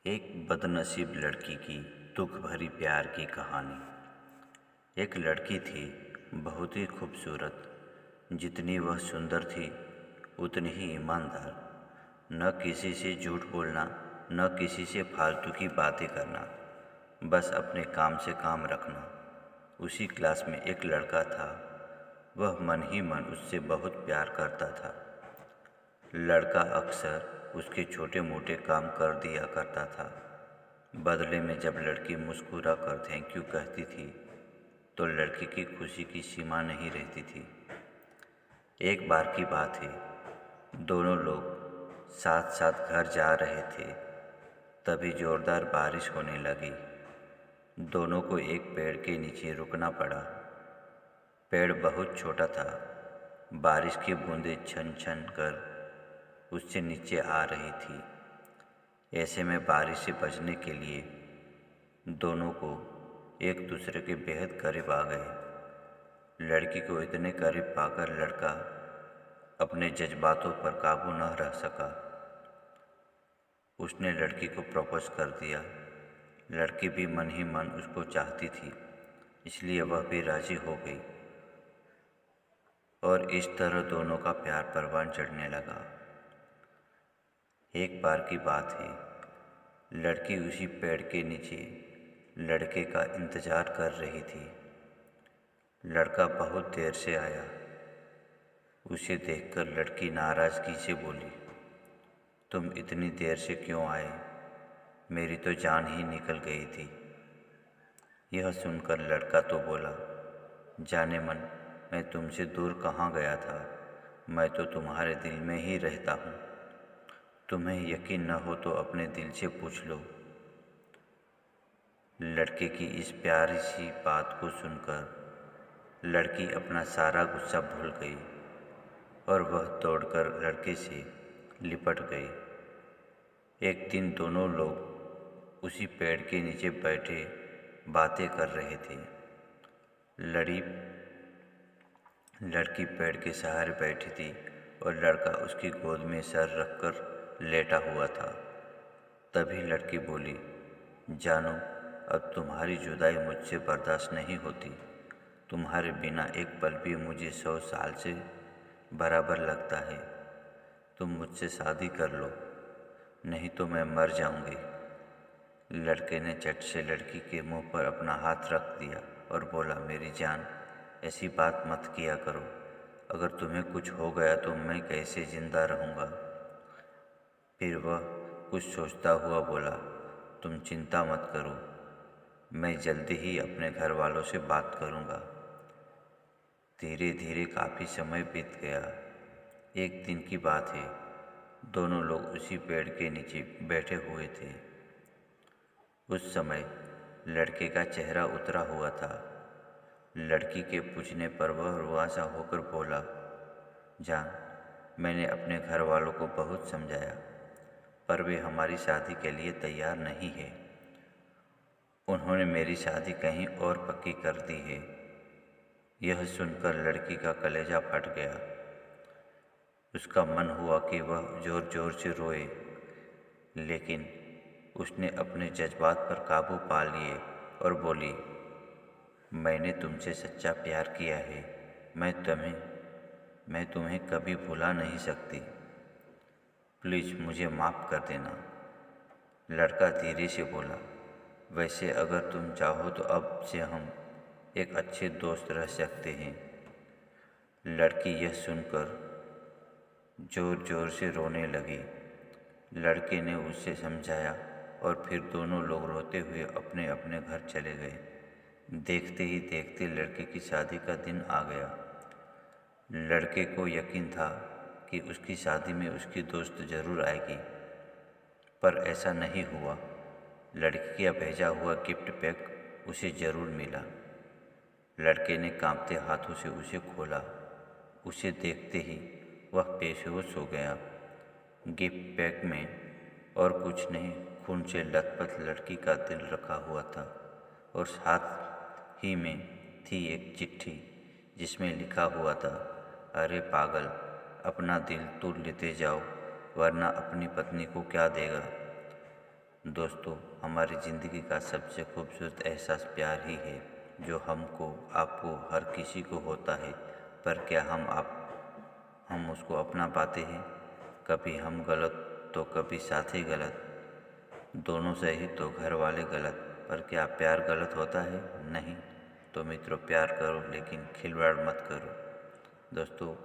एक बदनसीब लड़की की दुख भरी प्यार की कहानी। एक लड़की थी, बहुत ही खूबसूरत। जितनी वह सुंदर थी उतनी ही ईमानदार। न किसी से झूठ बोलना, न किसी से फालतू की बातें करना, बस अपने काम से काम रखना। उसी क्लास में एक लड़का था, वह मन ही मन उससे बहुत प्यार करता था। लड़का अक्सर उसके छोटे मोटे काम कर दिया करता था। बदले में जब लड़की मुस्कुरा कर थैंक यू कहती थी तो लड़की की खुशी की सीमा नहीं रहती थी। एक बार की बात है, दोनों लोग साथ साथ घर जा रहे थे, तभी जोरदार बारिश होने लगी। दोनों को एक पेड़ के नीचे रुकना पड़ा। पेड़ बहुत छोटा था, बारिश की बूंदें छन छन कर उससे नीचे आ रही थी। ऐसे में बारिश से बचने के लिए दोनों को एक दूसरे के बेहद करीब आ गए। लड़की को इतने करीब पाकर लड़का अपने जज्बातों पर काबू न रह सका। उसने लड़की को प्रपोज कर दिया। लड़की भी मन ही मन उसको चाहती थी, इसलिए वह भी राजी हो गई और इस तरह दोनों का प्यार परवान चढ़ने लगा। एक बार की बात है, लड़की उसी पेड़ के नीचे लड़के का इंतज़ार कर रही थी। लड़का बहुत देर से आया। उसे देखकर लड़की नाराज़गी से बोली, तुम इतनी देर से क्यों आए? मेरी तो जान ही निकल गई थी। यह सुनकर लड़का तो बोला, जाने मन, मैं तुमसे दूर कहाँ गया था, मैं तो तुम्हारे दिल में ही रहता हूँ। तुम्हें यकीन न हो तो अपने दिल से पूछ लो। लड़के की इस प्यारी सी बात को सुनकर लड़की अपना सारा गुस्सा भूल गई और वह दौड़कर लड़के से लिपट गई। एक दिन दोनों लोग उसी पेड़ के नीचे बैठे बातें कर रहे थे। लड़की पेड़ के सहारे बैठी थी और लड़का उसकी गोद में सर रखकर लेटा हुआ था। तभी लड़की बोली, जानो, अब तुम्हारी जुदाई मुझसे बर्दाश्त नहीं होती। तुम्हारे बिना एक पल भी मुझे 100 साल से बराबर लगता है। तुम मुझसे शादी कर लो, नहीं तो मैं मर जाऊंगी। लड़के ने झट से लड़की के मुंह पर अपना हाथ रख दिया और बोला, मेरी जान, ऐसी बात मत किया करो। अगर तुम्हें कुछ हो गया तो मैं कैसे जिंदा रहूँगा? फिर वह कुछ सोचता हुआ बोला, तुम चिंता मत करो, मैं जल्दी ही अपने घर वालों से बात करूँगा। धीरे धीरे काफ़ी समय बीत गया। एक दिन की बात है, दोनों लोग उसी पेड़ के नीचे बैठे हुए थे। उस समय लड़के का चेहरा उतरा हुआ था। लड़की के पूछने पर वह रुआसा होकर बोला, जान, मैंने अपने घर वालों को बहुत समझाया, पर वे हमारी शादी के लिए तैयार नहीं है। उन्होंने मेरी शादी कहीं और पक्की कर दी है। यह सुनकर लड़की का कलेजा फट गया। उसका मन हुआ कि वह ज़ोर ज़ोर से रोए, लेकिन उसने अपने जज्बात पर काबू पा लिए और बोली, मैंने तुमसे सच्चा प्यार किया है। मैं तुम्हें कभी भुला नहीं सकती। प्लीज़ मुझे माफ़ कर देना। लड़का धीरे से बोला, वैसे अगर तुम चाहो तो अब से हम एक अच्छे दोस्त रह सकते हैं। लड़की यह सुनकर ज़ोर ज़ोर से रोने लगी। लड़के ने उसे समझाया और फिर दोनों लोग रोते हुए अपने अपने घर चले गए। देखते ही देखते लड़के की शादी का दिन आ गया। लड़के को यकीन था कि उसकी शादी में उसकी दोस्त ज़रूर आएगी, पर ऐसा नहीं हुआ। लड़की का भेजा हुआ गिफ्ट पैक उसे ज़रूर मिला। लड़के ने कांपते हाथों से उसे खोला। उसे देखते ही वह बेहोश हो गया। गिफ्ट पैक में और कुछ नहीं, खून से लथपथ लड़की का दिल रखा हुआ था और साथ ही में थी एक चिट्ठी जिसमें लिखा हुआ था, अरे पागल, अपना दिल तू लेते जाओ, वरना अपनी पत्नी को क्या देगा। दोस्तों, हमारी ज़िंदगी का सबसे खूबसूरत एहसास प्यार ही है, जो हमको, आपको, हर किसी को होता है। पर क्या हम उसको अपना पाते हैं? कभी हम गलत तो कभी साथी गलत, दोनों से ही तो घर वाले गलत। पर क्या प्यार गलत होता है? नहीं। तो मित्रों, प्यार करो लेकिन खिलवाड़ मत करो। दोस्तों,